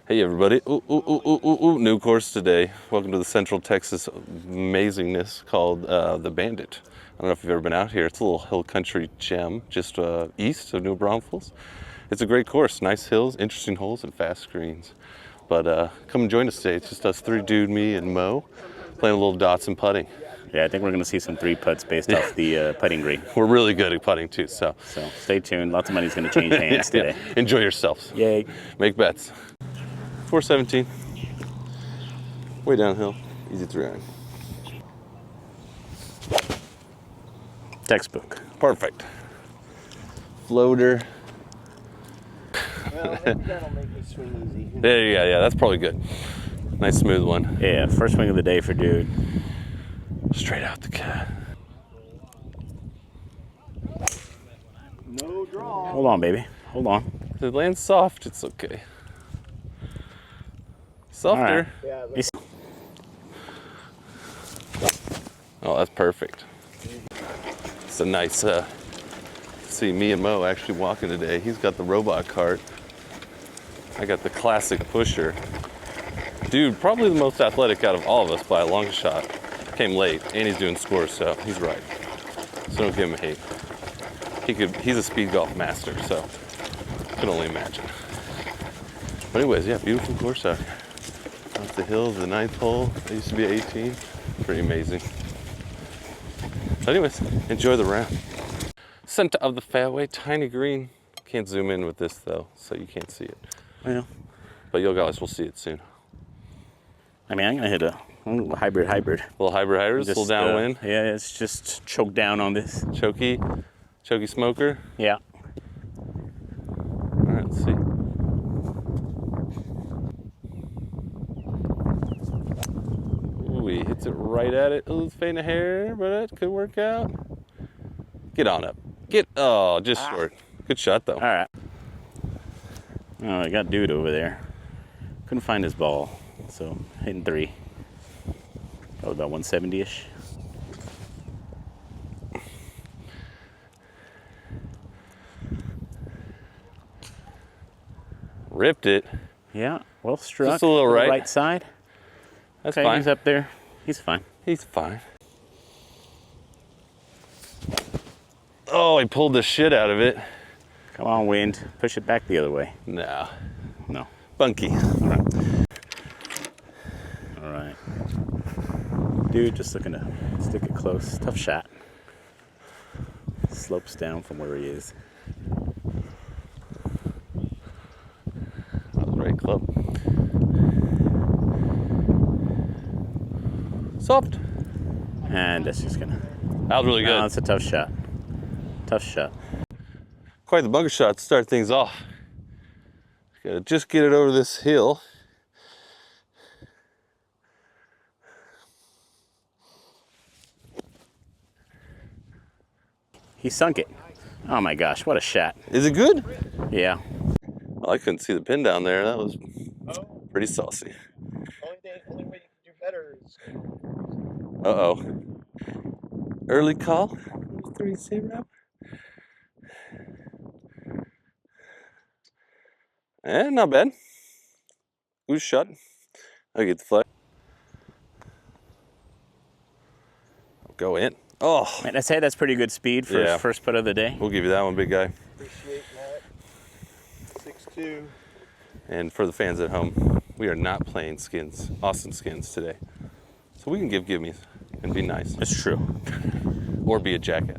Hey everybody, new course today. Welcome to the Central Texas amazingness called the Bandit. I don't know if you've ever been out here. It's a little hill country gem just east of New Braunfels. It's a great course, nice hills, interesting holes, and fast greens. But come and join us today. It's just us three, Dude, me, and Mo, playing a little dots and putting. Yeah, I think we're going to see some three putts based off the putting green. We're really good at putting too, so stay tuned. Lots of money's going to change hands today. Yeah. Enjoy yourselves. Yay. Make bets. 417. Way downhill. Easy 3-iron. Textbook. Perfect. Floater. Well, maybe that'll make me swing easy. There you go. Yeah, that's probably good. Nice smooth one. Yeah, first swing of the day for Dude. Straight out the cat. No draw. Hold on, baby. Hold on. If it lands soft, it's okay. Softer. Yeah, Oh, that's perfect. It's a nice, see me and Mo actually walking today. He's got the robot cart. I got the classic pusher. Dude, probably the most athletic out of all of us by a long shot. Came late, and he's doing scores, so he's right. So don't give him hate. He's a speed golf master, so I can only imagine. But anyways, yeah, beautiful course out here. Off the hills, the 9th hole. It used to be 18. Pretty amazing. But anyways, enjoy the round. Center of the fairway, tiny green. Can't zoom in with this though, so you can't see it. Yeah. But you guys will see it soon. I mean, I'm going to hit a hybrid. A little hybrid, just, little downwind. Yeah, it's just choke down on this. Choky smoker. Yeah. All right, let's see. Ooh, he hits it right at it. Oh, it's fading a hair, but it could work out. Get on up. Just short. Good shot though. All right. Oh, I got Dude over there. Couldn't find his ball, so hitting 3. Probably about 170-ish. Ripped it. Yeah, well struck. Just a little right side. That's okay, fine. He's up there. He's fine. He's fine. Oh, he pulled the shit out of it. Come on, wind. Push it back the other way. No. No. Bunky. All right. Dude, just looking to stick it close. Tough shot. Slopes down from where he is. That was the right club. Soft. And that's just gonna. That was really good. No, that's a tough shot. Tough shot. Quite the bunker shot to start things off. Gotta just get it over this hill. He sunk it. Oh my gosh, what a shot. Is it good? Yeah. Well, I couldn't see the pin down there. That was pretty saucy. Only way you can do better is. Uh-oh. Early call. 3-0. Not bad. Good shot. I get the flag. Go in. Oh. Man, I'd say that's pretty good speed for his first putt of the day. We'll give you that one, big guy. Appreciate that. 6-2. And for the fans at home, we are not playing skins, Austin skins today. So we can give gimmies and be nice. That's true. Or be a jackass.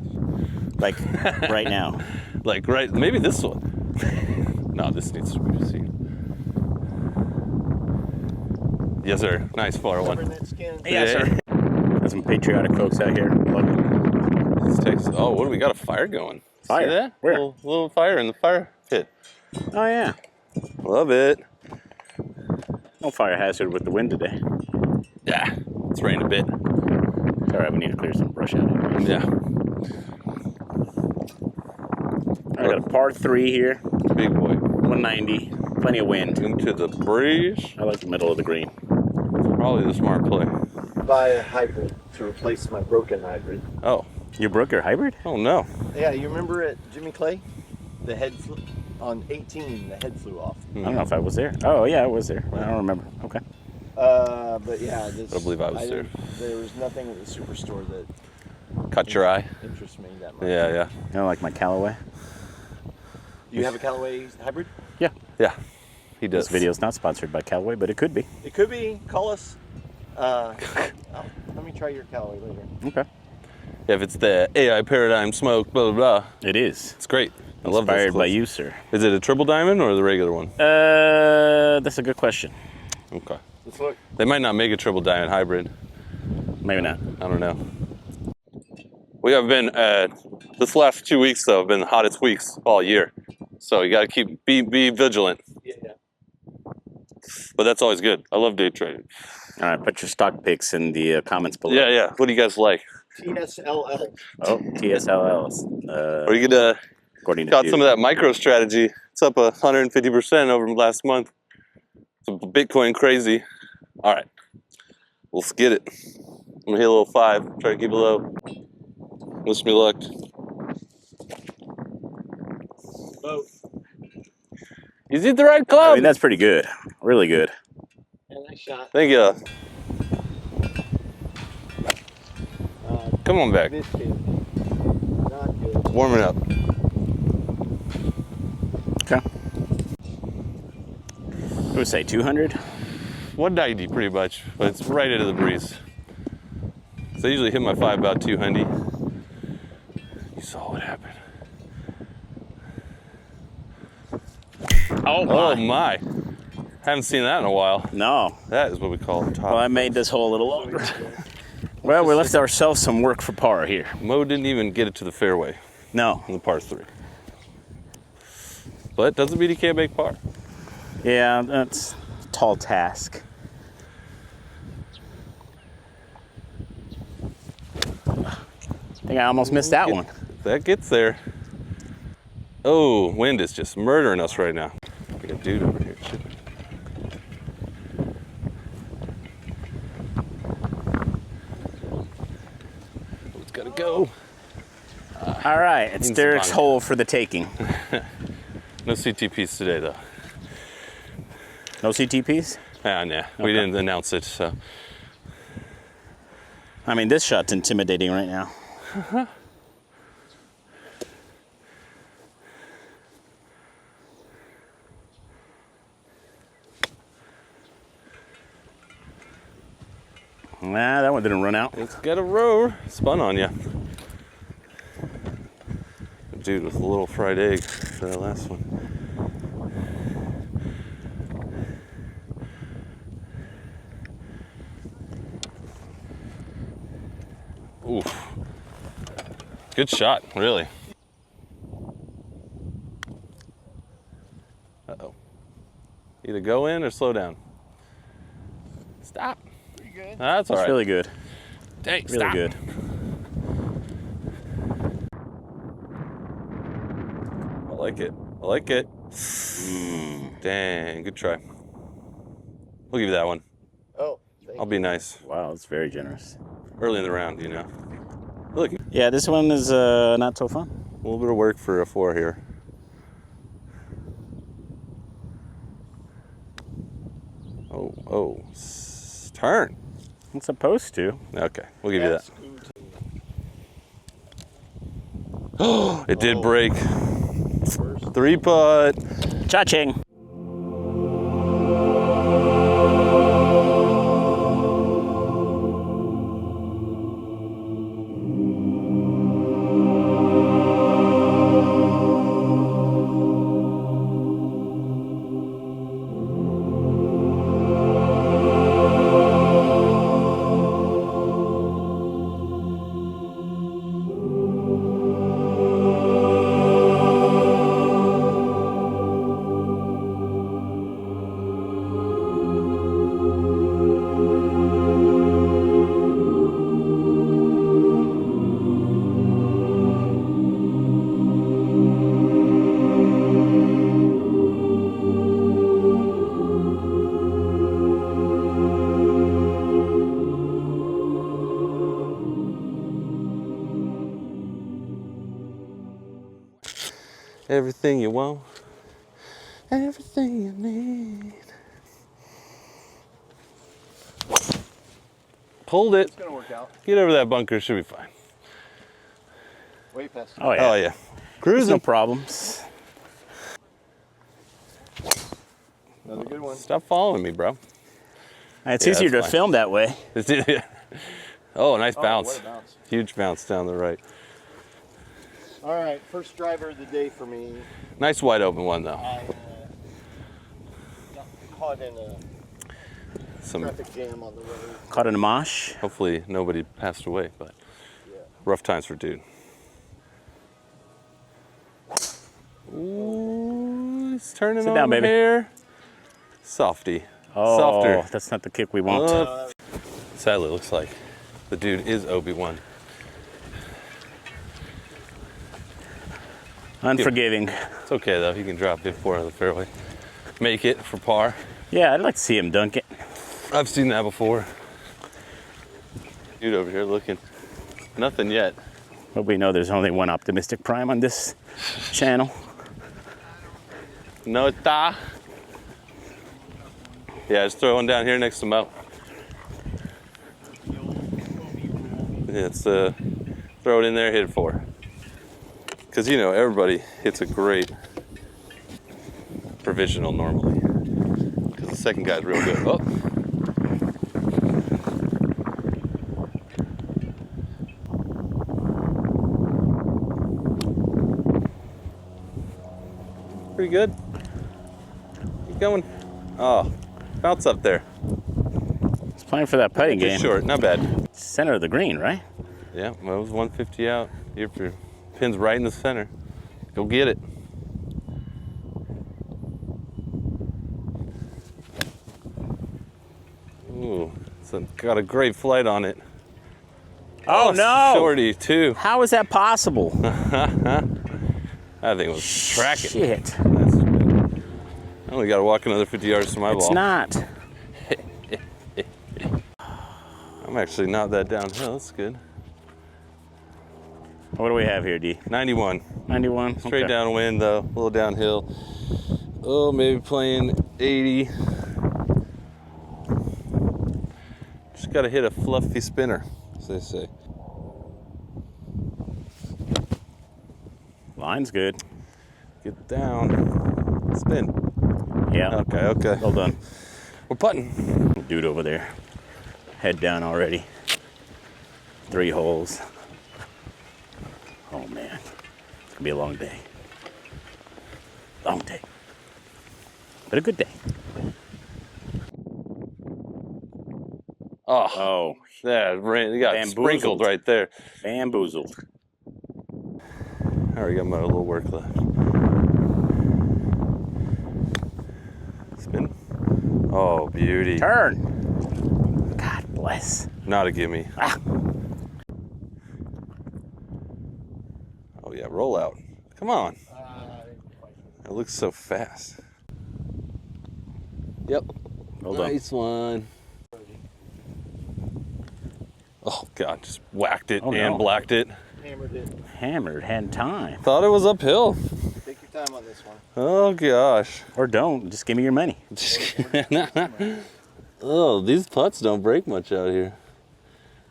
Like right now. Like maybe this one. No, this needs to be seen. Yes, sir. Nice far one. Yes, sir. Got some patriotic folks out here. Love it. Oh, what do we got? A fire going. Fire? See that? Where? Little fire in the fire pit. Oh, yeah. Love it. No fire hazard with the wind today. Yeah, it's raining a bit. It's all right, we need to clear some brush out anyways. Yeah. I got a par 3 here. Big boy. 190. Plenty of wind. Into the breeze. I like the middle of the green. Probably the smart play. Buy a hybrid to replace my broken hybrid. Oh. You broke your hybrid? Oh, no. Yeah, you remember at Jimmy Clay? The head On 18, the head flew off. I don't know if I was there. Oh, yeah, I was there. I don't remember. Okay. But yeah, I don't believe I was there. There was nothing at the superstore that Caught your eye? interests me that much. Yeah, yeah. You know, like my Callaway? Do you have a Callaway hybrid? Yeah. Yeah, he does. This video's not sponsored by Callaway, but it could be. It could be. Call us. Let me try your Callaway later. Okay. Yeah, if it's the AI Paradigm Smoke, blah, blah, blah. It is. It's great. I love this. Inspired by you, sir. Is it a triple diamond or the regular one? That's a good question. Okay. Let's look. They might not make a triple diamond hybrid. Maybe not. I don't know. We have been, this last 2 weeks though, have been the hottest weeks all year. So you gotta be vigilant. Yeah. But that's always good. I love day trading. All right, put your stock picks in the comments below. Yeah, yeah. What do you guys like? TSLL. Oh, TSLLs. Or you could According to got Duke. some of that micro strategy. It's up 150% over last month. It's Bitcoin crazy. All right, let's get it. I'm gonna hit a little 5. Try to keep it low. Wish me luck. Both. Is it the right club? I mean, that's pretty good. Really good. And nice shot. Thank you. Come on back. This is not good. Warming up. Okay. I would say 200. 190 pretty much, but it's right into the breeze. So I usually hit my 5 about 200. You saw what happened. Oh, Oh my. Haven't seen that in a while. No. That is what we call a top. Well, I made this hole a little longer. Well, we left ourselves some work for par here. Mo didn't even get it to the fairway No. in the par 3. But doesn't mean he can't make par. Yeah, that's a tall task. I think I almost missed that one. That gets there. Oh, wind is just murdering us right now. We got a dude over here. Shit. It's gotta go. All right, it's Means Derek's fine. hole for the taking. No CTPs today though. No CTPs? Ah, nah. We Okay. didn't announce it, so. I mean, this shot's intimidating right now. Nah, that one didn't run out. It's got a roar. Spun on you. Dude with a little fried egg for that last one. Oof. Good shot, really. Uh-oh. Either go in or slow down. Stop. Pretty good. That's all That's right. really good. Dang, Really stop. good. I like it. I like it. Dang, good try. We'll give you that one. Oh, thank I'll be nice. Wow, that's very generous. Early in the round, you know. Look, a Yeah, this one is not so fun. little bit of work for a 4 here. Oh, turn. It's supposed to. Okay, we'll give you That's that. good. Oh, it did break. First. 3-putt. Cha-ching. Everything you want Everything you need. Pulled it. It's gonna work out. Get over that bunker, should be fine. Way past. Oh yeah. Oh yeah. There's Cruising. no problems. Another good one. Stop following me, bro. It's Yeah, easier to that's fine. film that way. Oh, nice Oh, bounce. what a bounce. Huge bounce down the right. All right, first driver of the day for me. Nice wide open one though. I got caught in a Some traffic jam on the road. Caught in a mosh. hopefully nobody passed away, but Yeah. rough times for dude. Ooh, he's turning Sit on down, the baby. hair. Softy. Oh, Softer. that's not the kick we want. Sadly, it looks like the dude is Obi-Wan. Unforgiving. It's okay though. He can drop it for the fairway. Make it for par. Yeah, I'd like to see him dunk it. I've seen that before. Dude over here looking. Nothing yet. But we know there's only one optimistic prime on this channel. Nota. Yeah, just throw one down here next to Mo. Yeah, it's throw it in there, hit it for. Because you know everybody hits a great provisional normally. Because the second guy's real good. Oh. Pretty good. Keep going. Oh, bounce up there. It's playing for that putting Just game. short, not bad. Center of the green, right? Yeah, well, it was 150 out. Your pin's right in the center. Go get it. Ooh, got a great flight on it. Oh, no! Shorty, too. How is that possible? I think it was tracking. Shit. That's good. I only got to walk another 50 yards to my It's ball. not. I'm actually not that downhill. That's good. What do we have here, D? 91. 91? Straight Okay. downwind, though. A little downhill. Oh, maybe playing 80. Just got to hit a fluffy spinner, as they say. Line's good. Get down. Spin. Yeah. Okay. Well done. We're putting. Dude over there. Head down already. 3 holes. Oh man. It's gonna be a long day. Long day. But a good day. Oh, Oh, yeah, rain. You got Bamboozled. sprinkled right there. bamboozled. I already got my little work left. Spin. Oh, beauty. Turn. God bless. Not a gimme. Ah. Oh, yeah, roll out. Come on. It looks so fast. Yep. Well done. Nice one. Oh, God, just whacked it Oh, and no. blacked it. Hammered it. Hammered, had time. Thought it was uphill. Take your time on this one. Oh, gosh. Or don't. Just give me your money. Oh, these putts don't break much out here.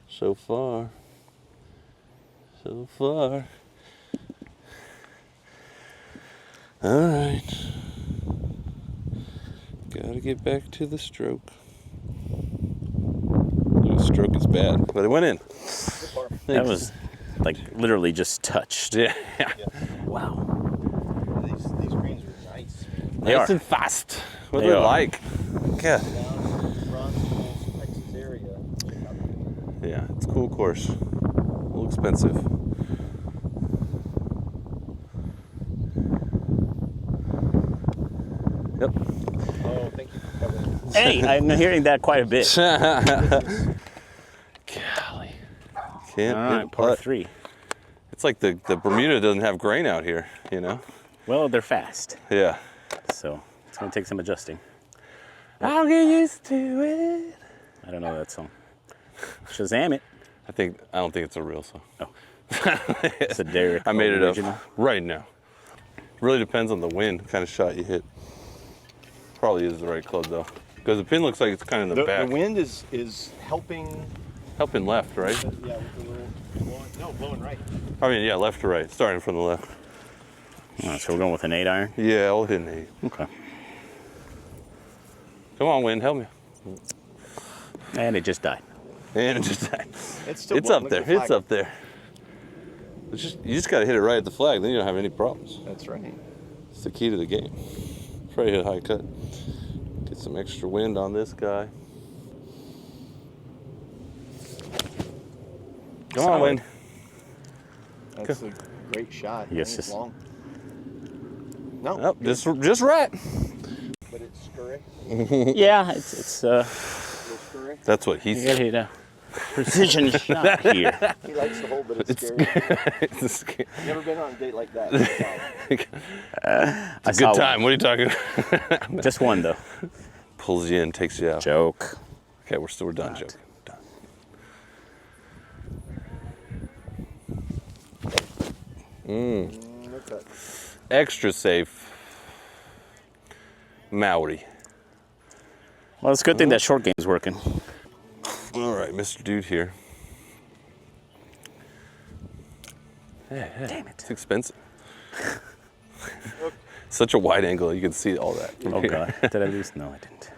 So far. So far. All right. Gotta get back to the stroke. The stroke is bad, but it went in. That Thanks. was like literally just touched. Yeah. Wow. These greens are nice. They Nice are. and fast. What They they are. like. Yeah. Down front, Texas area. Yeah, it's a cool course. A little expensive. Yep. Oh, thank you for covering. Hey, I'm hearing that quite a bit. Golly. Can't All hit right, par putt. 3. It's like the Bermuda doesn't have grain out here, you know? Well, they're fast, Yeah. so it's gonna take some adjusting. I'll get used to it. I don't know that song. Shazam it. I don't think it's a real song. Oh. It's a Derek. I made it original. up right now. Really depends on the wind, what kind of shot you hit. probably is the right club though, because the pin looks like it's kind of in the back. The wind is helping. Helping left, right? Yeah, with the little blowing right. I mean, yeah, left to right, starting from the left. So we're going with an 8-iron? Yeah, I'll hit an 8. Okay. Come on, wind, help me. And it just died. And it just died. It's up there. It's up there. You just got to hit it right at the flag, then you don't have any problems. That's right. It's the key to the game. Try to hit a high cut. Get some extra wind on this guy. Come on, wind. That's a great shot. Yes, It's yes. long. No. Nope, just right. But it's scurry. Yeah, it's A little scurry. That's what he you said. gotta hit a precision shot here. He likes the hole, but it's scary. It's scary. Never been on a date like that. It's a good time. What are you talking about? Just one though. Pulls you in, takes you out. Joke. Okay, we're done joking. Done. Okay. Extra safe. Maori. Well, it's a good thing that short game's working. All right, Mr. Dude here. Hey, Damn it. it's expensive. Such a wide angle, you can see all that. from Oh here. god. Did I lose? No, I didn't.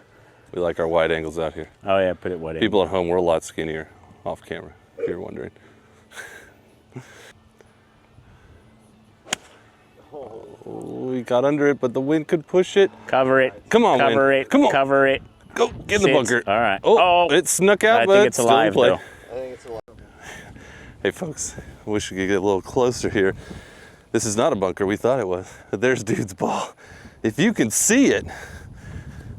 We like our wide angles out here. Oh yeah, put it wide. People at home, we're a lot skinnier off camera, if you're wondering. We got under it, but the wind could push it. Cover it. Come on, Cover wind. it. Come on. Cover it. Go, get in the Sit. bunker. All right. Oh, it snuck out, I but think it's still in alive play. though. I think it's a lot. Hey folks, I wish we could get a little closer here. This is not a bunker, we thought it was. But there's Dude's ball. If you can see it,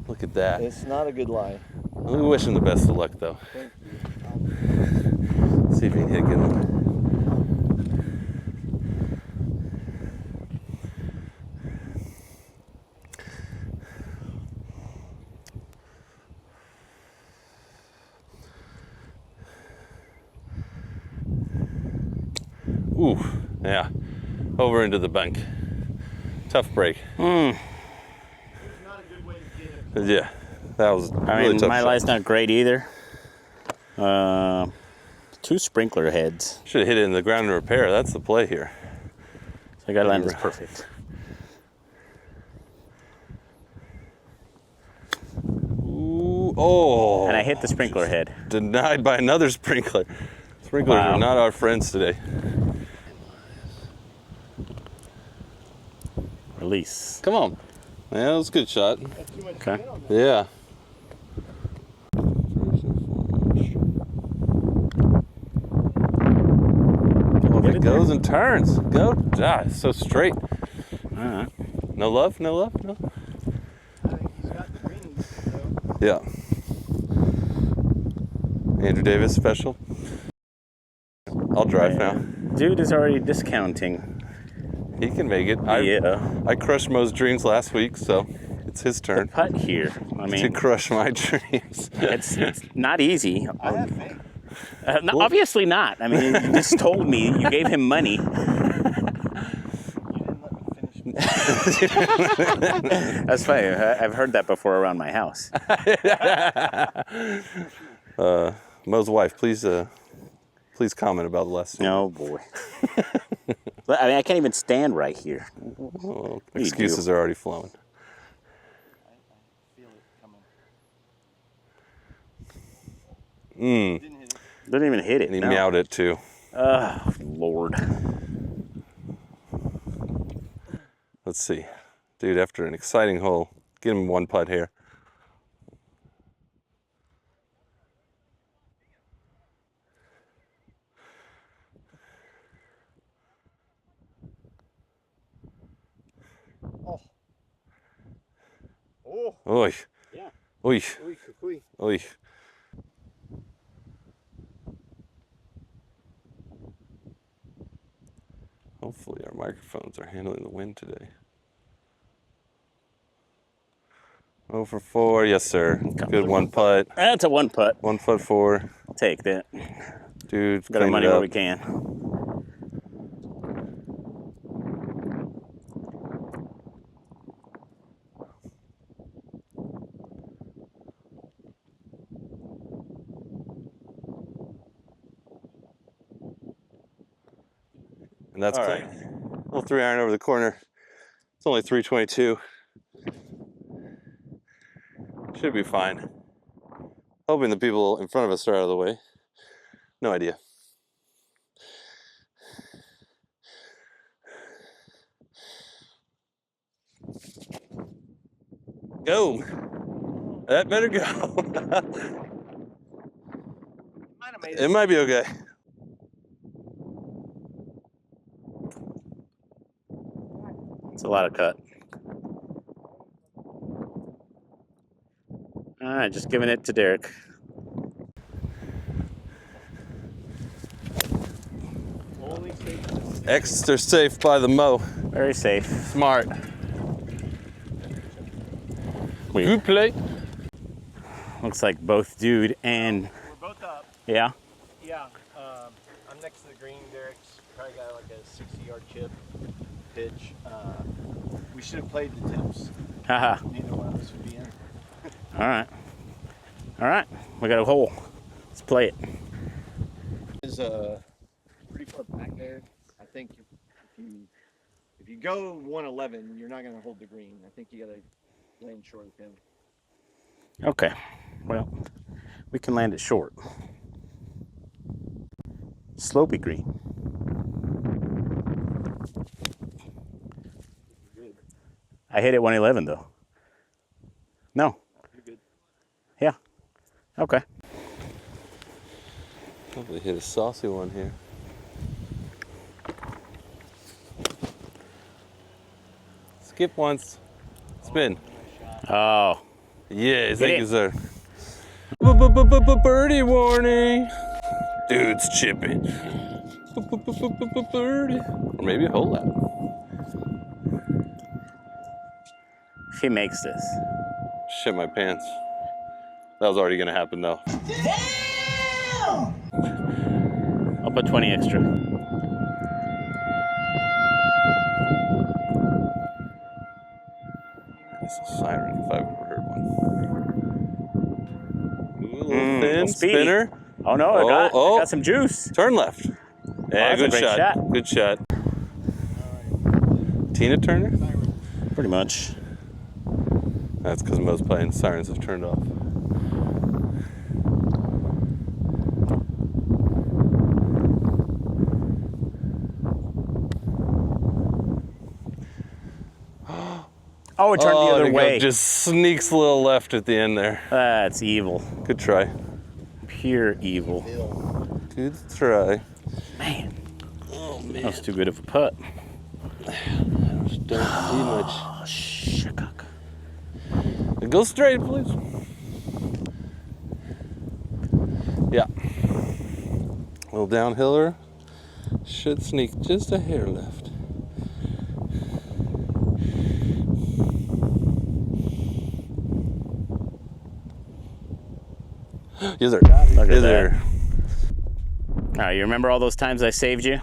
look at that. It's not a good lie. We wish him the best of luck though. See if he can hit a good one. Ooh, yeah, over into the bank. Tough break. Not a good way to get it. Yeah, that was a I really mean, tough my shot. lie's not great either. 2 sprinkler heads. Should have hit it in the ground and repair. That's the play here. So I gotta land this perfect. Ooh, oh. And I hit the sprinkler head. Denied by another sprinkler. Sprinklers Wow. are not our friends today. Release. Come on. Yeah, that was a good shot. That's too much Okay. spin on that. Yeah. Oh, if Get it it goes and turns. Go. Ah, it's so straight. All right. No love? No love? No. I think he's got the greens. So. Yeah. Andrew Davis special. I'll drive now. Dude is already discounting. He can make it. Yeah. I crushed Mo's dreams last week, so it's his turn Putt here. I to mean, crush my dreams. it's not easy. I have faith. No, obviously not. I mean, you just told me you gave him money. You didn't let me finish. That's funny. I've heard that before around my house. Mo's wife, please comment about the last. Oh boy. I mean, I can't even stand right here. Well, You excuses are already flowing. I feel it coming. Didn't hit it. Didn't even hit it. And he no. meowed it too. Oh, Lord. Let's see. Dude, after an exciting hole, get him one putt here. Oh. Oh. Oy. Yeah. Oy. Ooey, cuckooey. Oy. Hopefully our microphones are handling the wind today. 0 for 4, yes sir. Good one putt. That's a one putt. 1 foot 4. I'll take that. Dude, Got our clean money it where up. we can. And that's All clean. right. Little 3-iron over the corner. It's only 322. Should be fine. Hoping the people in front of us are out of the way. No idea. Go. That better go. It might be okay. It's a lot of cut. All right, just giving it to Derek. Extra safe by the mow. Very safe. Smart. Good play. Looks like both Dude and We're both up. yeah. Yeah. I'm next to the green. Derek's probably got like a 60-yard chip pitch. We should have played the tips. Haha. Neither one of us would be in. All right. All right. We got a hole. Let's play it. Is pretty far back there. I think if you go 111, you're not going to hold the green. I think you got to land short of him. Okay. Well, we can land it short. Slopey green. Good. I hit it 111 though. No. You're good. Yeah. Okay. Hopefully hit a saucy one here. Skip once. Spin. Oh. Yeah, Get thank it. you, sir. Birdie warning. Dude's chipping. Birdie. Or maybe a hole out. She makes this. Shit my pants. That was already gonna happen though. I'll put 20 extra. It's a siren if I've ever heard one. Ooh, a little thin little speedy. spinner. Oh no, I got some juice. Turn left. Yeah, that's a good great shot. shot. Good shot. Tina Turner? Pretty much. That's because most playing sirens have turned off. Oh, it turned the other there you go. way. Just sneaks a little left at the end there. That's evil. Good try. Pure evil. Good try. Man, Oh man. that was too good of a putt. I just don't see much. Oh, shikak. Go straight, please. Yeah. A little downhiller. Should sneak just a hair left. Yes, sir. Look at Yes, that. sir. All right, you remember all those times I saved you?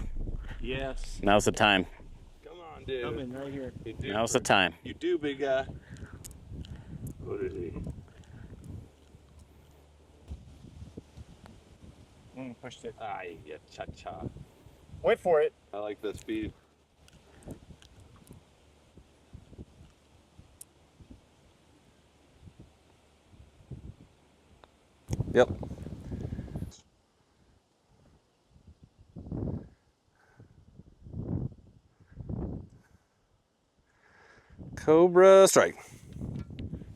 Yes. Now's the time. Come on, dude. Coming right here. You do, Now's the time. You do, big guy. What is he? Pushed it. Ah, you get cha-cha. Wait for it. I like the speed. Yep. Cobra strike.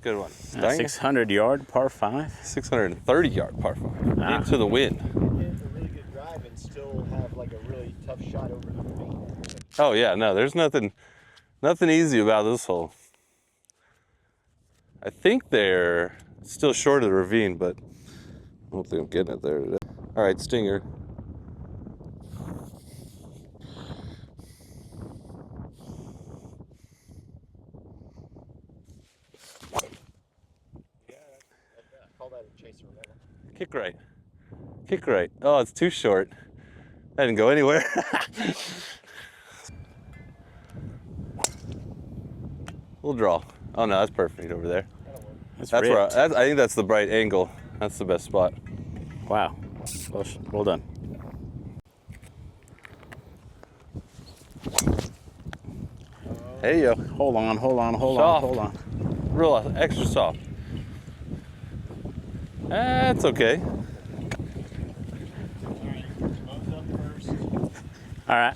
Good one. Dang. 600-yard par 5. 630-yard par 5. Ah. Into the wind. Get a really good drive and still have like a really tough shot over the ravine. Oh yeah, no, there's nothing easy about this hole. I think they're still short of the ravine, but I don't think I'm getting it there today. All right, stinger. Call that a chaser level. Kick right. Kick right. Oh, it's too short. I didn't go anywhere. We'll draw. Oh no, that's perfect over there. That's That's where ripped. I think that's the bright angle. That's the best spot. Wow. Well done. There you go. Hold on, hold on, hold Soft. on, hold on. Real extra soft. That's okay. All right.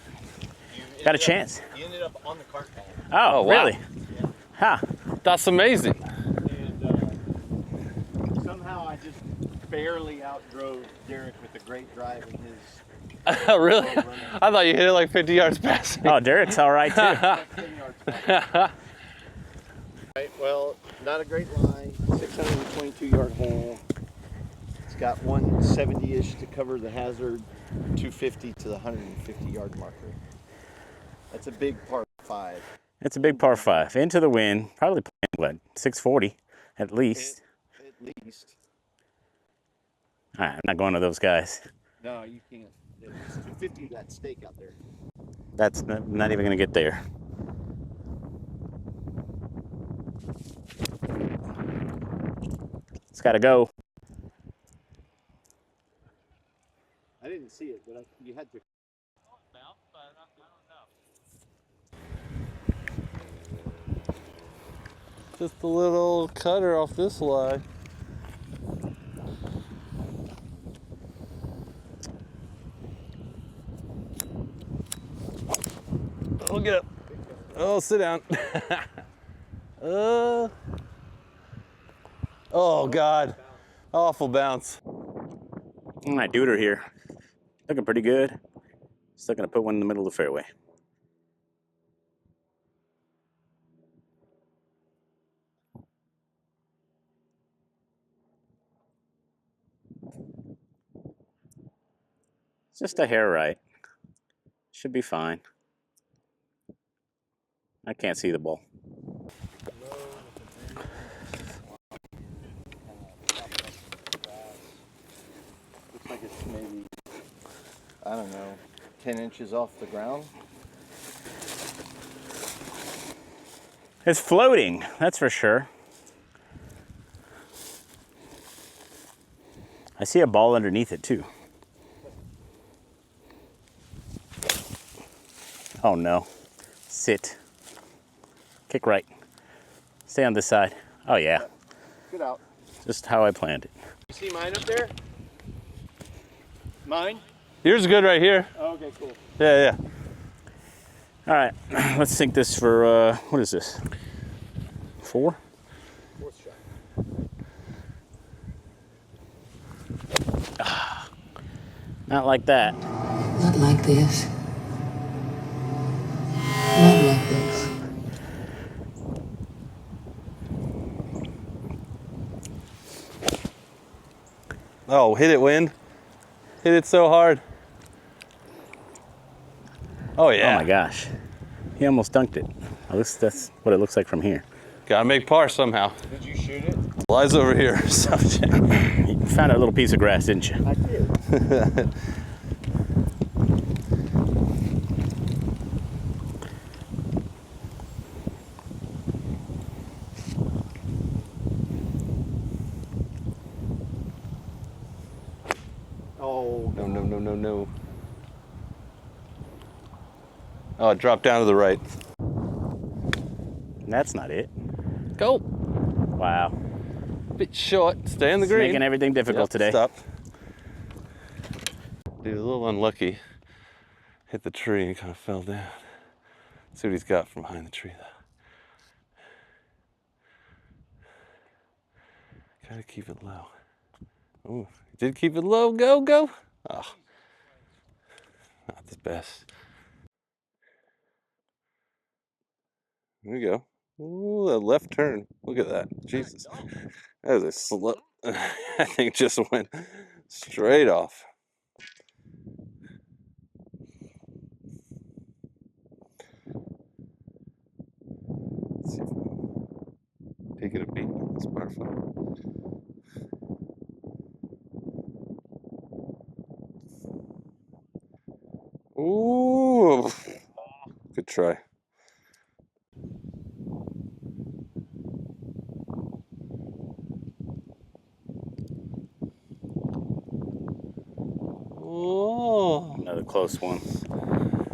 Got a chance. You ended up on the cart path. Oh, wow. really? Yeah. Huh. That's amazing. And somehow I just barely outdrove Derek with a great drive in his. Really? I thought you hit it like 50 yards past me. Oh, Derek's all right too. 10 yards back. Right, well, not a great lie. 622-yard hole. It's got 170-ish to cover the hazard, 250 to the 150-yard marker. That's a big par 5. It's a big par 5. Into the wind. Probably playing, what, 640 at least. At least. All right, I'm not going to those guys. No, you can't. It's 250 that stake out there. That's not even going to get there. It's got to go. I didn't see it, but you had to. Just a little cutter off this lie. Oh, get up. Oh, sit down. Oh, God. Awful bounce. My duder here. Looking pretty good. Still going to put one in the middle of the fairway. Just a hair right. Should be fine. I can't see the ball. Looks like it's maybe, I don't know, 10 inches off the ground. It's floating, that's for sure. I see a ball underneath it too. Oh no. Sit. Kick right. Stay on this side. Oh yeah. Good out. Just how I planned it. You see mine up there? Mine? Yours is good right here. Oh, okay, cool. Yeah, yeah. All right, let's sink this for, what is this? 4? Fourth shot. Not like that. Not like this. Not like this. Oh, hit it, wind. Hit it so hard. Oh, yeah. Oh my gosh. He almost dunked it. At least that's what it looks like from here. Gotta make par somehow. Did you shoot it? Lies over here. So, You found a little piece of grass, didn't you? I did. Oh, no, no, no, no, no. Oh, it dropped down to the right. That's not it. Go. Wow. Bit short. Stay in the It's green. making everything difficult Yep, today. Stop. Dude, a little unlucky. Hit the tree and kind of fell down. Let's see what he's got from behind the tree, though. Gotta keep it low. Oh, he did keep it low. Go, go. Oh, not the best. There we go. Ooh, that left turn. Look at that. Jesus. That was a slow. I think just went straight off. Let's see if I'm taking a beat on this par 5. Ooh. Good try. Oh. Another close one.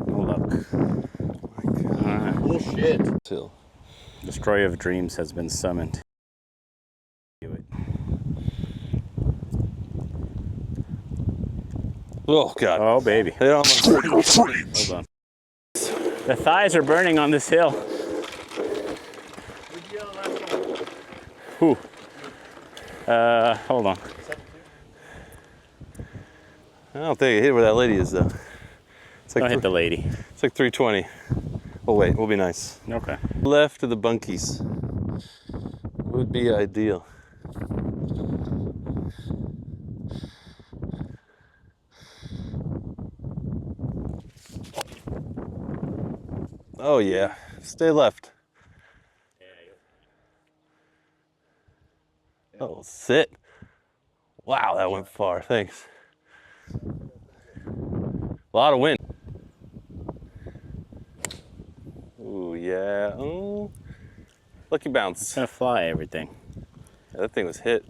No luck. My Bullshit. Hill. Destroyer of Dreams has been summoned. Do it. Oh God. Oh baby. They almost. Hold on. The thighs are burning on this hill. Whew. Hold on. I don't think I hit where that lady is though. It's like Don't hit the lady. It's like 320. Oh wait, we'll be nice. Okay. Left of the bunkies would be ideal. Oh yeah, stay left. Oh, sit. Wow, that went far. Thanks. A lot of wind. Ooh, yeah. Oh, lucky bounce. It's gonna fly everything. Yeah, that thing was hit.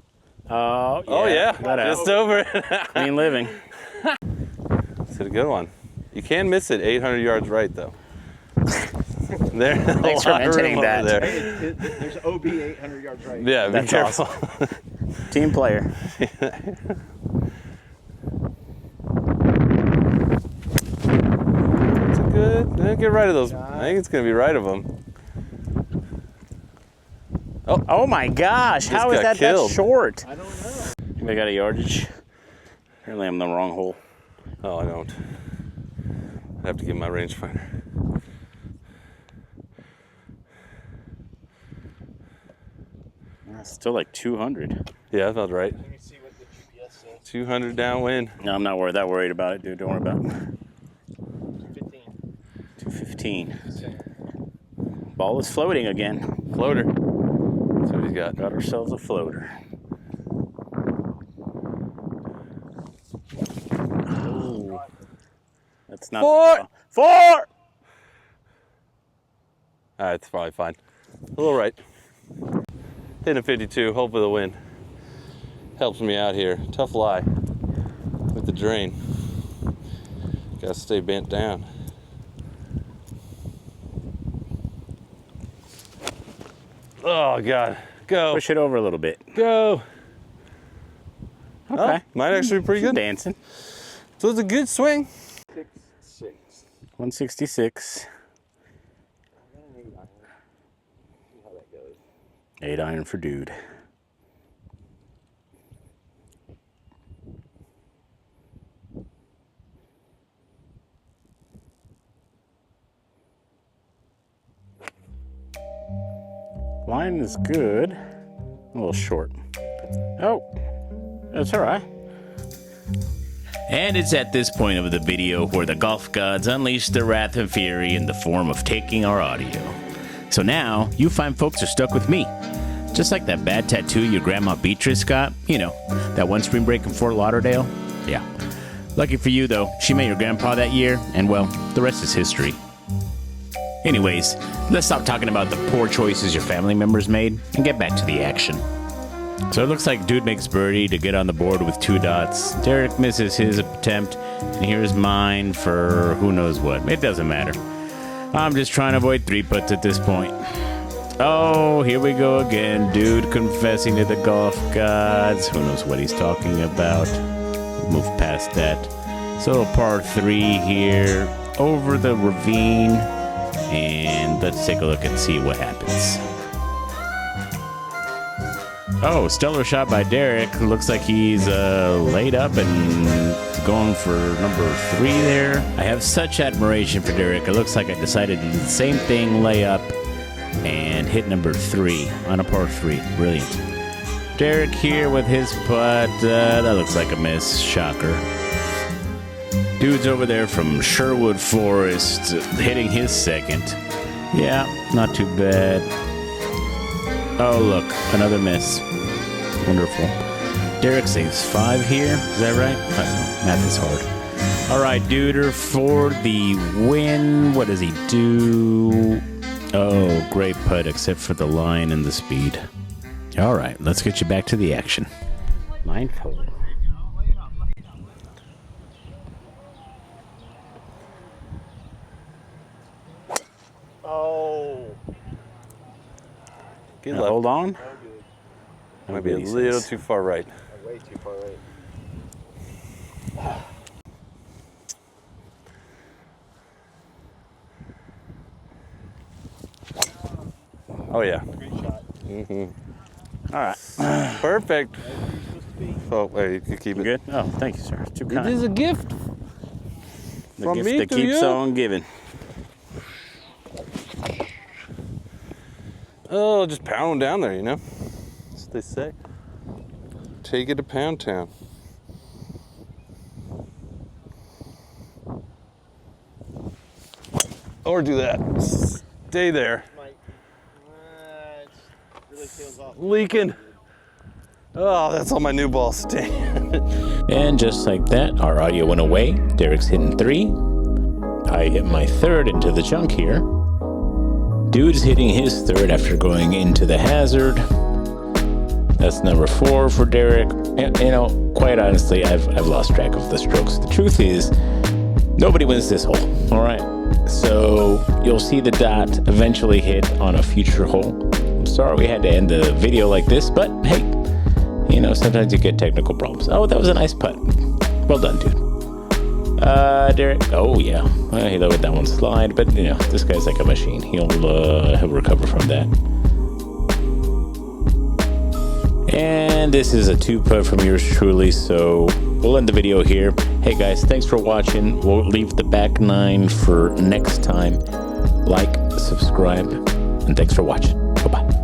Oh yeah. Oh yeah, Got out. just over. Clean living. It's a good one. You can miss it 800 yards right though. There. Thanks for mentioning that. There. There's OB 800 yards right. Yeah, be That's careful. Team player. It's a good. Get right of those. I think it's gonna be right of them. Oh my gosh! How is got that killed. that short? I don't know. Anybody got a yardage? Apparently I'm in the wrong hole. Oh, I don't. I have to get my rangefinder. Still like 200. Yeah, that felt right. Let me see what the GPS says. 200 downwind. No, I'm not that worried about it, dude. Don't worry about it. 15. 215. Ball is floating again. Floater. That's what he's got. Got ourselves a floater. Oh. That's not Four! Four! All right, it's probably fine. A little right. Hitting a 52, hope for the wind. Helps me out here. Tough lie with the drain. Gotta stay bent down. Oh God, go, Push it over a little bit. go. Okay. Oh, might actually be pretty good. Dancing. So it's a good swing. 6. 166. I'm gonna need iron. See how that goes. 8 iron for dude. Line is good. A little short. Oh, that's all right. And it's at this point of the video where the golf gods unleash their wrath and fury in the form of taking our audio. So now, you fine folks are stuck with me. Just like that bad tattoo your grandma Beatrice got, you know, that one spring break in Fort Lauderdale. Yeah. Lucky for you, though, she met your grandpa that year, and well, the rest is history. Anyways, let's stop talking about the poor choices your family members made and get back to the action. So it looks like dude makes birdie to get on the board with 2 dots. Derek misses his attempt, and here's mine for who knows what. It doesn't matter. I'm just trying to avoid 3-putts at this point. Oh, here we go again. Dude confessing to the golf gods. Who knows what he's talking about. Move past that. So par 3 here over the ravine. And let's take a look and see what happens. Oh, stellar shot by Derek. Looks like he's laid up and going for number 3 there. I have such admiration for Derek. It looks like I decided to do the same thing, lay up, and hit number 3 on a par 3. Brilliant. Derek here with his putt. That looks like a miss. Shocker. Dude's over there from Sherwood Forest hitting his second. Yeah, not too bad. Oh, look, another miss. Wonderful. Derek saves 5 here. Is that right? I don't know. Math is hard. All right, Duder for the win. What does he do? Oh, great putt, except for the line and the speed. All right, let's get you back to the action. 9th hole. Get Now left. hold on. Might be a little too far right. Way too far right. Oh yeah. Great shot. All right. Perfect. Oh wait, you can keep You it. good? Oh, thank you, sir. It's too kind. It is a gift. The from gift me that to keeps you. on giving. Oh, just pound down there, you know. That's what they say. Take it to Pound Town. Or do that. Stay there. It really tails off. Leaking. Oh, that's all my new balls stay. And just like that, our audio went away. Derek's hitting 3. I hit my 3rd into the chunk here. Dude's hitting his 3rd after going into the hazard. That's number 4 for Derek. And, you know, quite honestly, I've lost track of the strokes. The truth is, nobody wins this hole. All right. So you'll see the dot eventually hit on a future hole. I'm sorry we had to end the video like this, but hey, you know, sometimes you get technical problems. Oh, that was a nice putt. Well done, dude. Derek. Oh, yeah. Well, he let that one slide, but, you know, this guy's like a machine. He'll recover from that. And this is a 2-putt from yours truly, so we'll end the video here. Hey, guys, thanks for watching. We'll leave the back 9 for next time. Like, subscribe, and thanks for watching. Bye-bye.